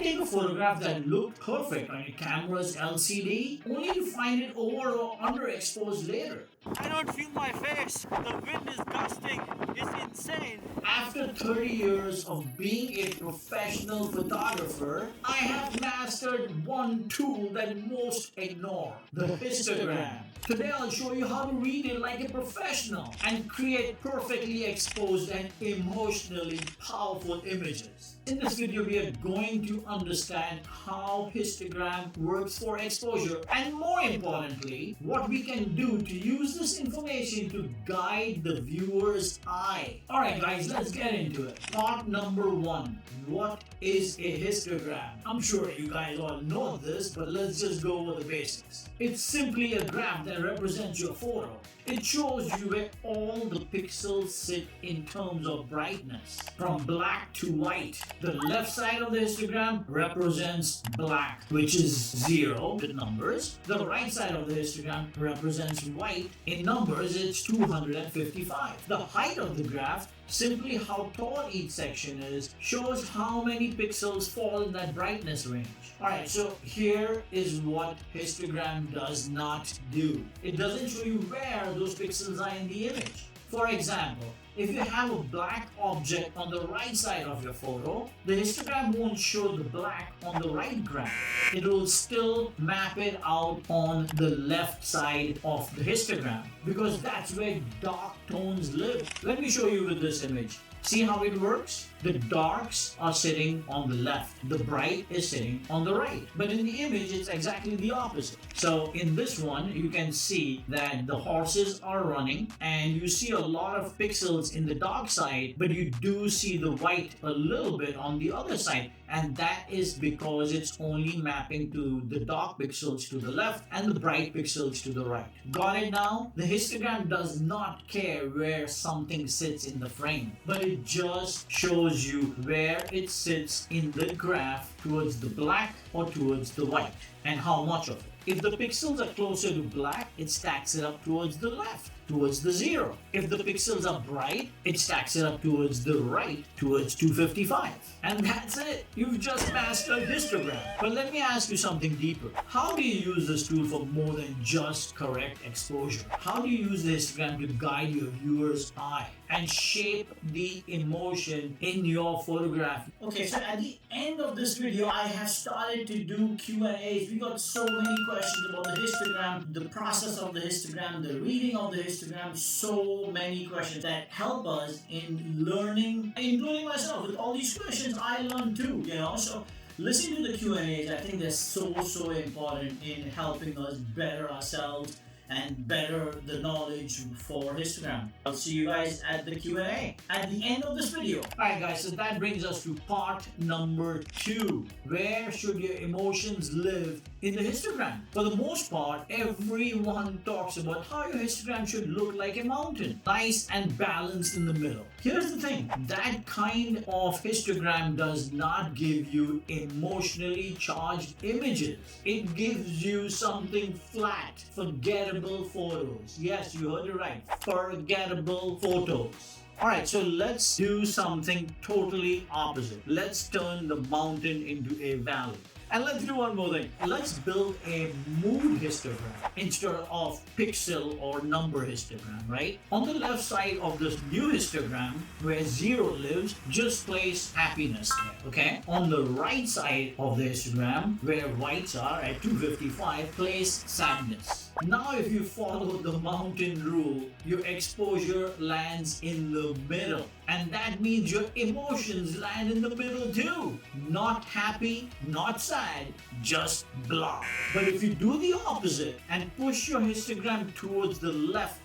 take a photograph that looked perfect on your camera's LCD only to find it over or underexposed later. I don't feel my face. The wind is gusting. It's insane. After 30 years of being a professional photographer, I have mastered one tool that most ignore, the histogram. Today I'll show you how to read it like a professional and create perfectly exposed and emotionally powerful images. In this video, we are going to understand how histogram works for exposure and, more importantly, what we can do to use this information to guide the viewer's eye. Alright guys, let's get into it. Part number 1. What is a histogram? I'm sure you guys all know this, but let's just go over the basics. It's simply a graph that represents your photo. It shows you where all the pixels sit in terms of brightness, from black to white. The left side of the histogram represents black, which is 0 with numbers. The right side of the histogram represents white. In numbers, it's 255. The height of the graph, simply how tall each section is, shows how many pixels fall in that brightness range. Alright, so here is what histogram does not do. It doesn't show you where those pixels are in the image. For example, if you have a black object on the right side of your photo, the histogram won't show the black on the right graph. It will still map it out on the left side of the histogram because that's where dark tones live. Let me show you with this image. See how it works? The darks are sitting on the left, the bright is sitting on the right. But in the image, it's exactly the opposite. So in this one, you can see that the horses are running and you see a lot of pixels in the dark side, but you do see the white a little bit on the other side. And that is because it's only mapping to the dark pixels to the left and the bright pixels to the right. Got it now? The histogram does not care where something sits in the frame, but it just shows you where it sits in the graph towards the black or towards the white and how much of it. If the pixels are closer to black, it stacks it up towards the left, towards the 0. If the pixels are bright, it stacks it up towards the right, towards 255. And that's it. You've just mastered histogram. But let me ask you something deeper. How do you use this tool for more than just correct exposure? How do you use the histogram to guide your viewer's eye and shape the emotion in your photograph? Okay, so at the end of this video, I have started to do Q&As. We got so many questions about the histogram, the process of the histogram, the reading of the histogram, so many questions that help us in learning, including myself. With all these questions, I learned too, so listen to the Q&As. I think they're so important in helping us better ourselves and better the knowledge for histogram. I'll see you guys at the Q&A at the end of this video. Alright guys, so that brings us to part number 2. Where should your emotions live in the histogram? For the most part, everyone talks about how your histogram should look like a mountain, nice and balanced in the middle. Here's the thing, that kind of histogram does not give you emotionally charged images. It gives you something flat, forgettable photos. Yes, you heard it right. Forgettable photos. Alright, so let's do something totally opposite. Let's turn the mountain into a valley. And let's do one more thing. Let's build a mood histogram instead of pixel or number histogram, right? On the left side of this new histogram, where 0 lives, just place happiness there, okay? On the right side of the histogram, where whites are at 255, place sadness. Now if you follow the mountain rule, your exposure lands in the middle. And that means your emotions land in the middle too. Not happy, not sad, just blah. But if you do the opposite and push your histogram towards the left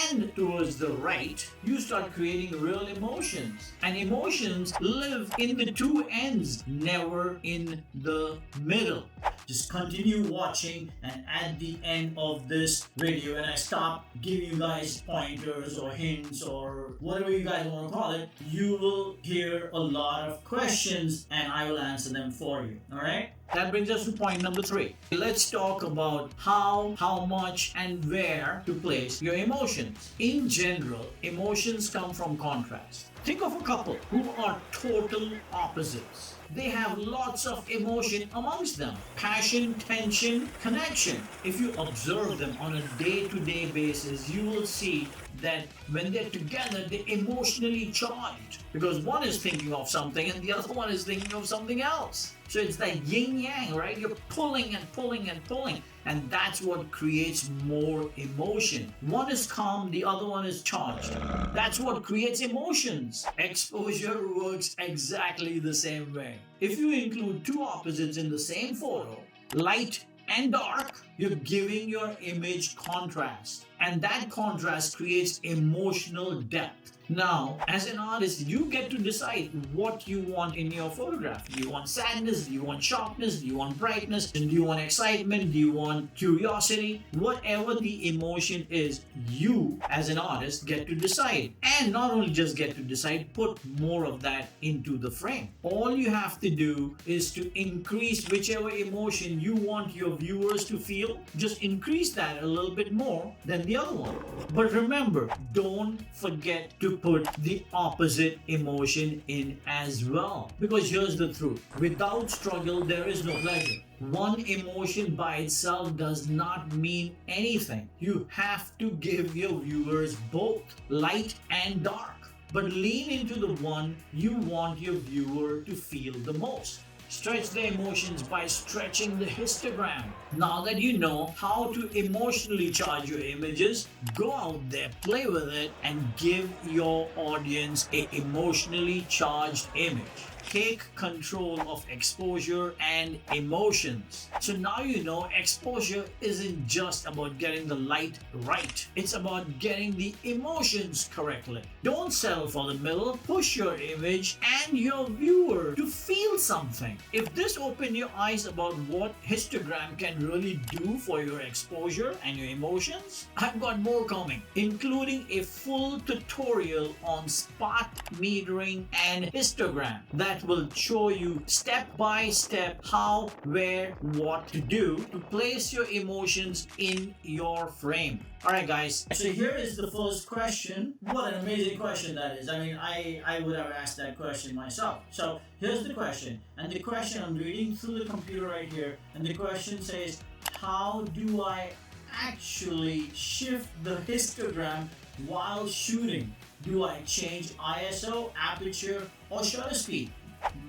and towards the right, you start creating real emotions. And emotions live in the two ends, never in the middle. Just continue watching, and at the end of this video, when I stop giving you guys pointers or hints or whatever you guys want to call it, you will hear a lot of questions and I will answer them for you. Alright? That brings us to point number 3. Let's talk about how much, and where to place your emotions. In general, emotions come from contrast. Think of a couple who are total opposites. They have lots of emotion amongst them: passion, tension, connection. If you observe them on a day to day basis, you will see that when they're together, they're emotionally charged because one is thinking of something and the other one is thinking of something else. So it's that yin yang, right? You're pulling and pulling and pulling, and that's what creates more emotion. One is calm, the other one is charged. That's what creates emotions. Exposure works exactly the same way. If you include two opposites in the same photo, light and dark, you're giving your image contrast, and that contrast creates emotional depth. Now, as an artist, you get to decide what you want in your photograph. Do you want sadness? Do you want sharpness? Do you want brightness? Do you want excitement? Do you want curiosity? Whatever the emotion is, you as an artist get to decide. And not only just get to decide, put more of that into the frame. All you have to do is to increase whichever emotion you want your viewers to feel. Just increase that a little bit more than the other one. But remember, don't forget to put the opposite emotion in as well. Because here's the truth: without struggle, there is no pleasure. One emotion by itself does not mean anything. You have to give your viewers both light and dark. But lean into the one you want your viewer to feel the most. Stretch the emotions by stretching the histogram. Now that you know how to emotionally charge your images, go out there, play with it, and give your audience an emotionally charged image. Take control of exposure and emotions. So now you know exposure isn't just about getting the light right. It's about getting the emotions correctly. Don't settle for the middle. Push your image and your viewer to feel something. If this opened your eyes about what histogram can really do for your exposure and your emotions, I've got more coming, including a full tutorial on spot metering and histogram that will show you step by step how, where, what to do to place your emotions in your frame. Alright guys, so here is the first question. What an amazing question that is. I mean, I would have asked that question myself. So here's the question, and the question, I'm reading through the computer right here, and the question says, how do I actually shift the histogram while shooting? Do I change ISO, aperture, or shutter speed?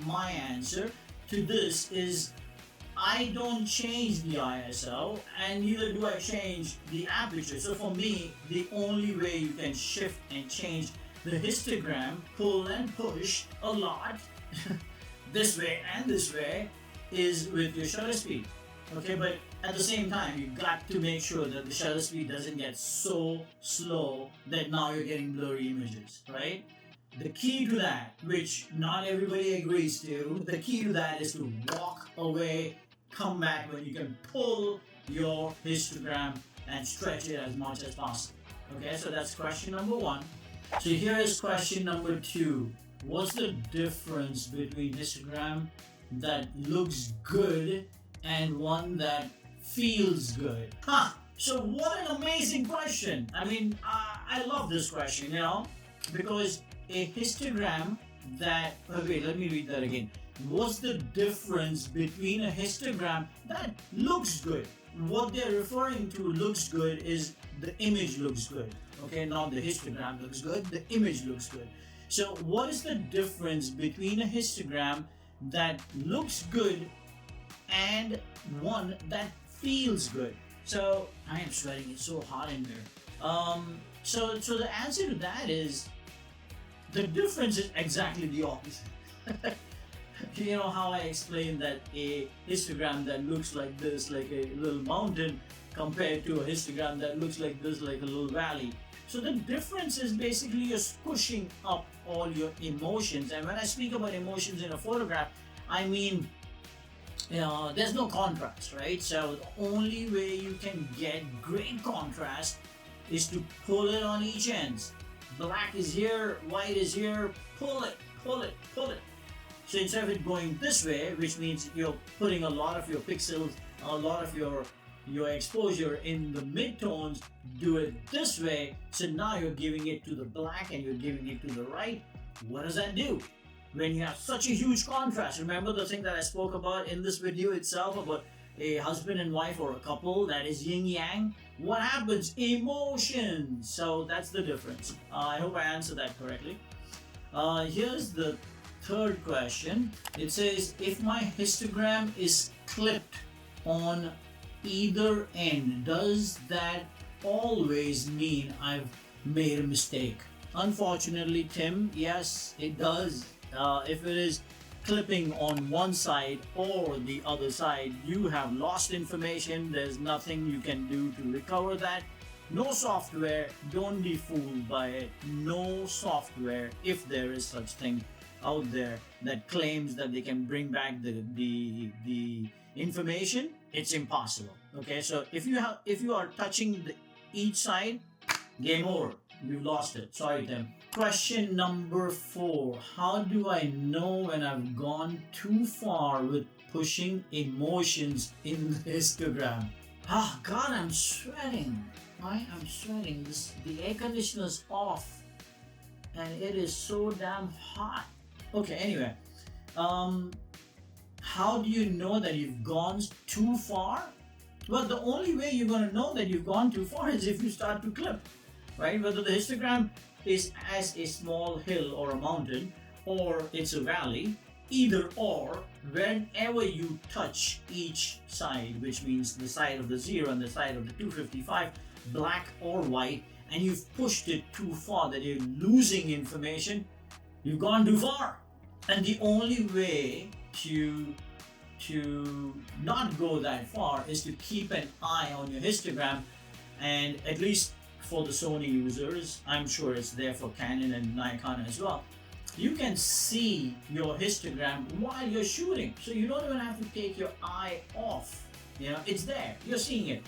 My answer to this is I don't change the ISO, and neither do I change the aperture. So for me, the only way you can shift and change the histogram, pull and push a lot this way and this way, is with your shutter speed. Okay, but at the same time, you got to make sure that the shutter speed doesn't get so slow that now you're getting blurry images, right? The key to that, which not everybody agrees to, the key to that is to walk away, come back when you can pull your histogram and stretch it as much as possible. Okay, so that's question number one. So here is question number two. What's the difference between histogram that looks good and one that feels good? So what an amazing question. I mean, I love this question, because a histogram that, wait, let me read that again. What's the difference between a histogram that looks good? What they're referring to looks good is the image looks good. Okay, not the histogram looks good, the image looks good. So what is the difference between a histogram that looks good and one that feels good? So I am sweating, it's so hot in here. So the answer to that is, the difference is exactly the opposite. You know how I explained that a histogram that looks like this, like a little mountain, compared to a histogram that looks like this, like a little valley. So the difference is basically you're squishing up all your emotions. And when I speak about emotions in a photograph, I mean, there's no contrast, right? So the only way you can get great contrast is to pull it on each end. Black is here, white is here, pull it, pull it, pull it. So instead of it going this way, which means you're putting a lot of your pixels, a lot of your exposure in the midtones, do it this way. So now you're giving it to the black and you're giving it to the right. What does that do? When you have such a huge contrast, remember the thing that I spoke about in this video itself about a husband and wife or a couple that is yin yang? What happens? Emotions. So that's the difference. I hope I answered that correctly. Here's the third question. It says, if my histogram is clipped on either end, does that always mean I've made a mistake? Unfortunately, Tim, yes, it does. If it is clipping on one side or the other side, you have lost information. There's nothing you can do to recover that. No software, don't be fooled by it. No software, if there is such thing out there that claims that they can bring back the information, it's impossible. Okay, so if you are touching each side, game over. You lost it. Sorry, Tim. Question number 4. How do I know when I've gone too far with pushing emotions in the histogram? Ah, God, I'm sweating. I am sweating. The air conditioner's off, and it is so damn hot. Okay, anyway. How do you know that you've gone too far? Well, the only way you're going to know that you've gone too far is if you start to clip. Right? Whether the histogram is as a small hill or a mountain, or it's a valley, either or, whenever you touch each side, which means the side of the 0 and the side of the 255, black or white, and you've pushed it too far that you're losing information, you've gone too far. And the only way to not go that far is to keep an eye on your histogram, and at least for the Sony users, I'm sure it's there for Canon and Nikon as well, you can see your histogram while you're shooting, so you don't even have to take your eye off. It's there, you're seeing it,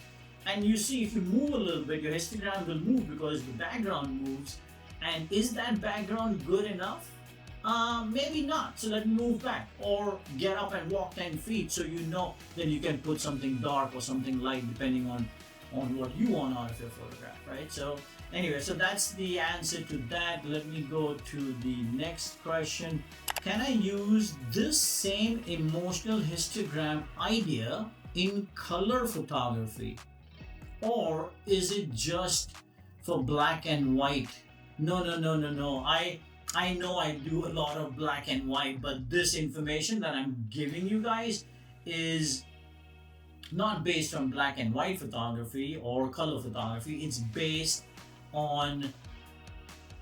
and you see if you move a little bit, your histogram will move because the background moves. And is that background good enough? Maybe not, so let me move back, or get up and walk 10 feet so you know that you can put something dark or something light depending on what you want out of your photograph, right? So anyway, so that's the answer to that. Let me go to the next question. Can I use this same emotional histogram idea in color photography, or is it just for black and white? No. I know I do a lot of black and white, but this information that I'm giving you guys is not based on black and white photography or color photography. It's based on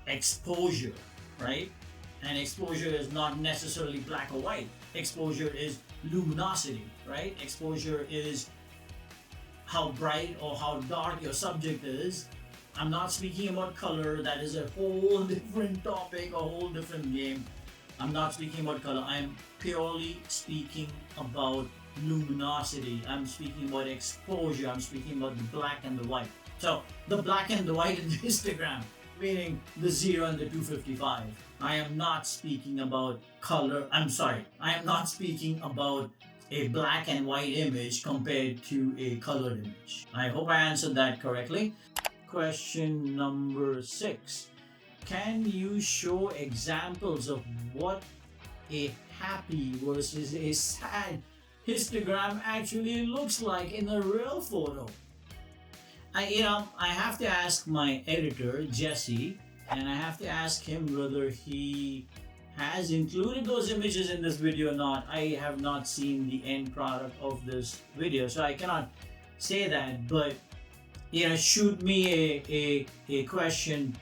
exposure, right? And exposure is not necessarily black or white. Exposure is luminosity, right? Exposure is how bright or how dark your subject is. I'm not speaking about color. That is a whole different topic, a whole different game. I'm not speaking about color. I'm purely speaking about luminosity. I'm speaking about exposure. I'm speaking about the black and the white. So the black and the white in the histogram, meaning the 0 and the 255. I am not speaking about color. I'm sorry. I am not speaking about a black and white image compared to a colored image. I hope I answered that correctly. Question number 6. Can you show examples of what a happy versus a sad histogram actually looks like in a real photo? I have to ask my editor, Jesse, and I have to ask him whether he has included those images in this video or not. I have not seen the end product of this video, so I cannot say that, but shoot me a question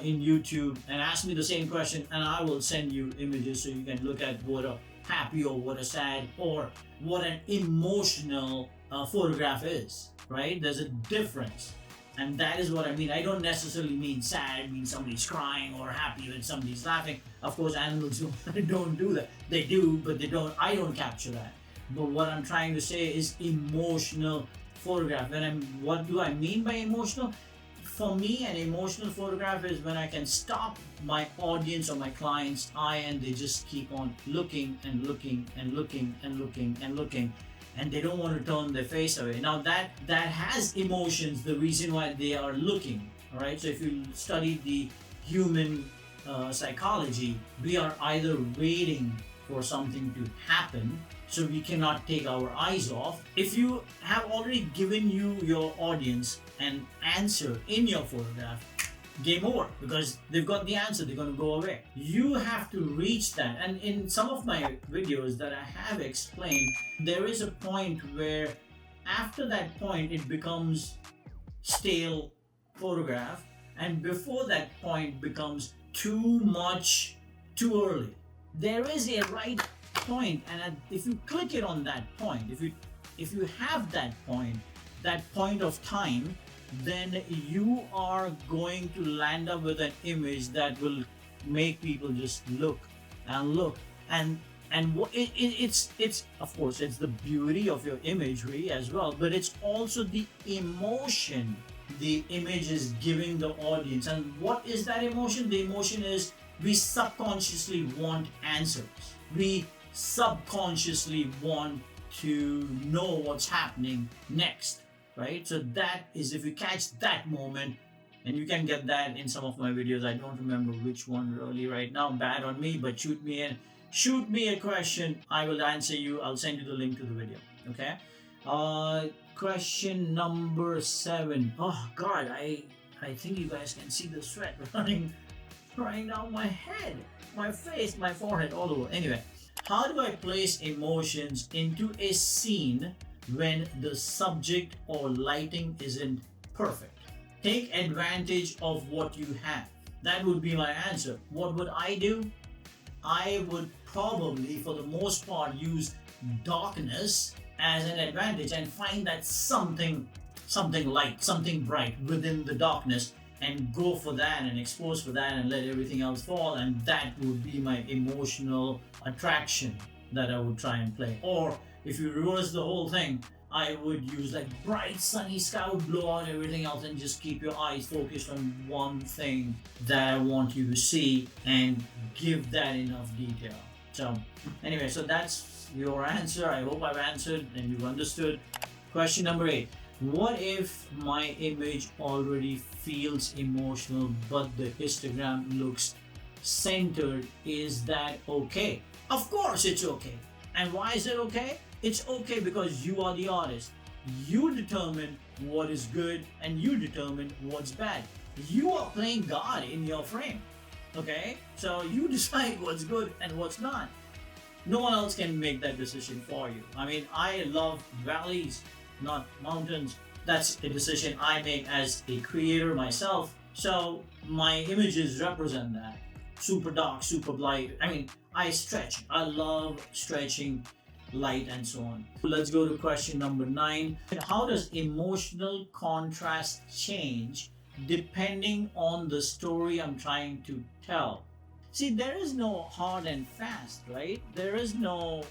in YouTube and ask me the same question, and I will send you images so you can look at what a happy or what a sad or what an emotional photograph is, right? There's a difference, and that is what I mean. I don't necessarily mean sad. I mean somebody's crying, or happy when somebody's laughing. Of course, animals don't do that. They do, but they don't. I don't capture that. But what I'm trying to say is emotional photograph. What do I mean by emotional? For me, an emotional photograph is when I can stop my audience or my client's eye and they just keep on looking and looking and looking and looking and looking, and they don't want to turn their face away. Now that has emotions, the reason why they are looking. All right, so if you study the human psychology, we are either waiting for something to happen, so we cannot take our eyes off. If you have already given your audience an answer in your photograph, game over, because they've got the answer, they're going to go away. You have to reach that. And in some of my videos that I have explained, there is a point where after that point it becomes stale photograph, and before that point becomes too much, too early. There is a right point, and if you click it on that point, if you have that point of time, then you are going to land up with an image that will make people just look and look. And it's of course it's the beauty of your imagery as well, but it's also the emotion the image is giving the audience. And what is that emotion? The emotion is we subconsciously want answers. We subconsciously want to know what's happening next, right? So that is, if you catch that moment, and you can get that in some of my videos. I don't remember which one really right now, bad on me, but shoot me a question, I will answer you. I'll send you the link to the video, okay? Question number 7. Oh god, I think you guys can see the sweat running down my head, my face, my forehead, all over. Anyway, how do I place emotions into a scene when the subject or lighting isn't perfect? Take advantage of what you have. That would be my answer. What would I do? I would probably, for the most part, use darkness as an advantage and find that something light, something bright within the darkness, and go for that and expose for that and let everything else fall, and that would be my emotional attraction that I would try and play. Or if you reverse the whole thing, I would use like bright sunny sky, would blow out everything else and just keep your eyes focused on one thing that I want you to see and give that enough detail. So anyway, so that's your answer. I hope I've answered and you've understood. Question number 8. What if my image already feels emotional but the histogram looks centered? Is that okay? Of course it's okay. And why is it okay? It's okay because you are the artist. You determine what is good and you determine what's bad. You are playing God in your frame. Okay? So you decide what's good and what's not. No one else can make that decision for you. I mean, I love valleys, not mountains. That's a decision I make as a creator myself. So my images represent that. Super dark, super light. I mean, I stretch. I love stretching light and so on. Let's go to question number 9. How does emotional contrast change depending on the story I'm trying to tell? See, there is no hard and fast, right? There is no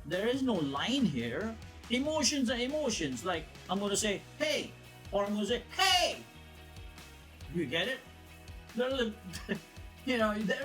line here. Emotions are emotions. Like, I'm going to say, hey, or I'm going to say, hey. You get it? There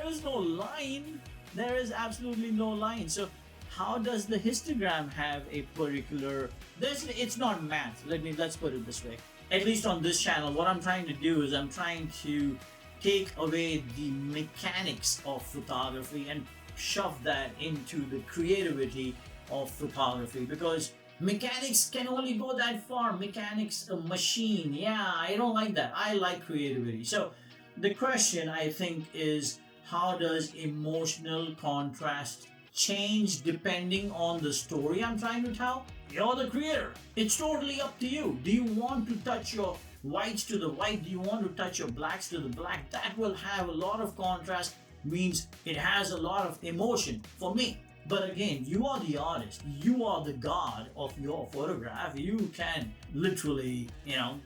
is no line. There is absolutely no line. So how does the histogram have a particular... It's not math. Let's put it this way. At least on this channel, what I'm trying to do is I'm trying to take away the mechanics of photography and shove that into the creativity of photography, because mechanics can only go that far. Mechanics, a machine, yeah, I don't like that. I like creativity. So the question, I think, is how does emotional contrast change depending on the story I'm trying to tell? You're the creator. It's totally up to you. Do you want to touch your whites to the white? Do you want to touch your blacks to the black? That will have a lot of contrast, means it has a lot of emotion for me. But again, you are the artist. You are the god of your photograph. You can literally,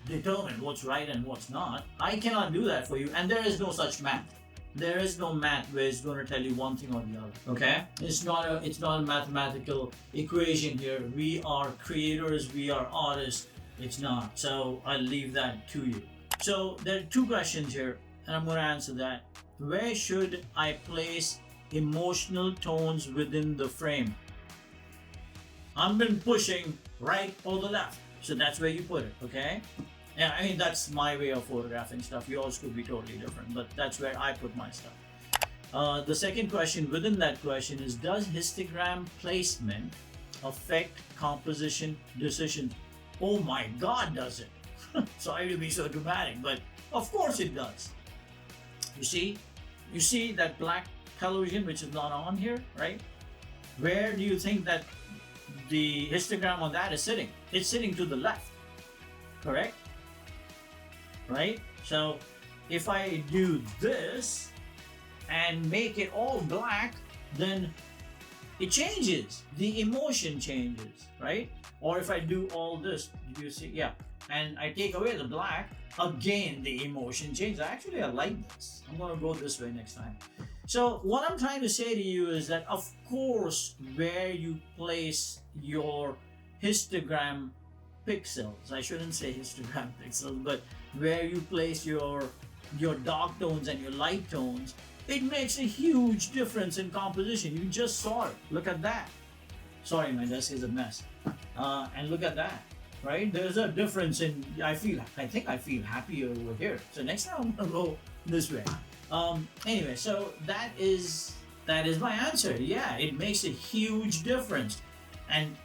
determine what's right and what's not. I cannot do that for you, and there is no such math. There is no math where it's going to tell you one thing or the other. Okay? It's not a mathematical equation here. We are creators. We are artists. It's not. So I'll leave that to you. So there are 2 questions here, and I'm going to answer that. Where should I place emotional tones within the frame? I've been pushing right or the left, so that's where you put it. Okay? Yeah, I mean, that's my way of photographing stuff. Yours could be totally different, but that's where I put my stuff. The second question within that question is, does histogram placement affect composition decisions? Oh my God, does it? Sorry to be so dramatic, but of course it does. You see that black television which is not on here, right? Where do you think that the histogram on that is sitting? It's sitting to the left, correct? Right? So if I do this and make it all black, then it changes. The emotion changes, right? Or if I do all this, do you see? Yeah. And I take away the black, again, the emotion changes. Actually, I like this. I'm going to go this way next time. So what I'm trying to say to you is that, of course, where you place your histogram pixels, I shouldn't say histogram pixels, but where you place your dark tones and your light tones, it makes a huge difference in composition. You just saw it. Look at that. Sorry, my desk is a mess. And look at that, right? There's a difference in, I think I feel happier over here. So next time I'm gonna go this way. Anyway, so that is my answer. Yeah, it makes a huge difference. And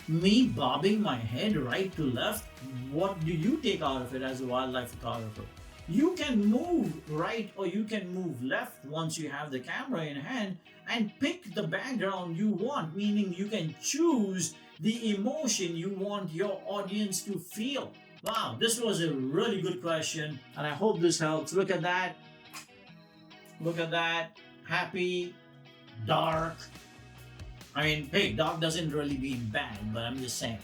me bobbing my head right to left, what do you take out of it as a wildlife photographer? You can move right or you can move left once you have the camera in hand and pick the background you want, meaning you can choose the emotion you want your audience to feel. Wow, this was a really good question and I hope this helps. Look at that. Look at that. Happy, dark. I mean, hey, dark doesn't really mean bad, but I'm just saying.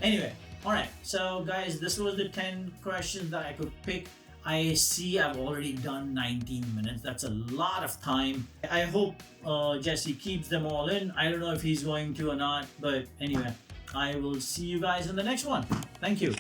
Anyway, alright, so guys, this was the 10 questions that I could pick. I see I've already done 19 minutes. That's a lot of time. I hope Jesse keeps them all in. I don't know if he's going to or not, but anyway, I will see you guys in the next one. Thank you.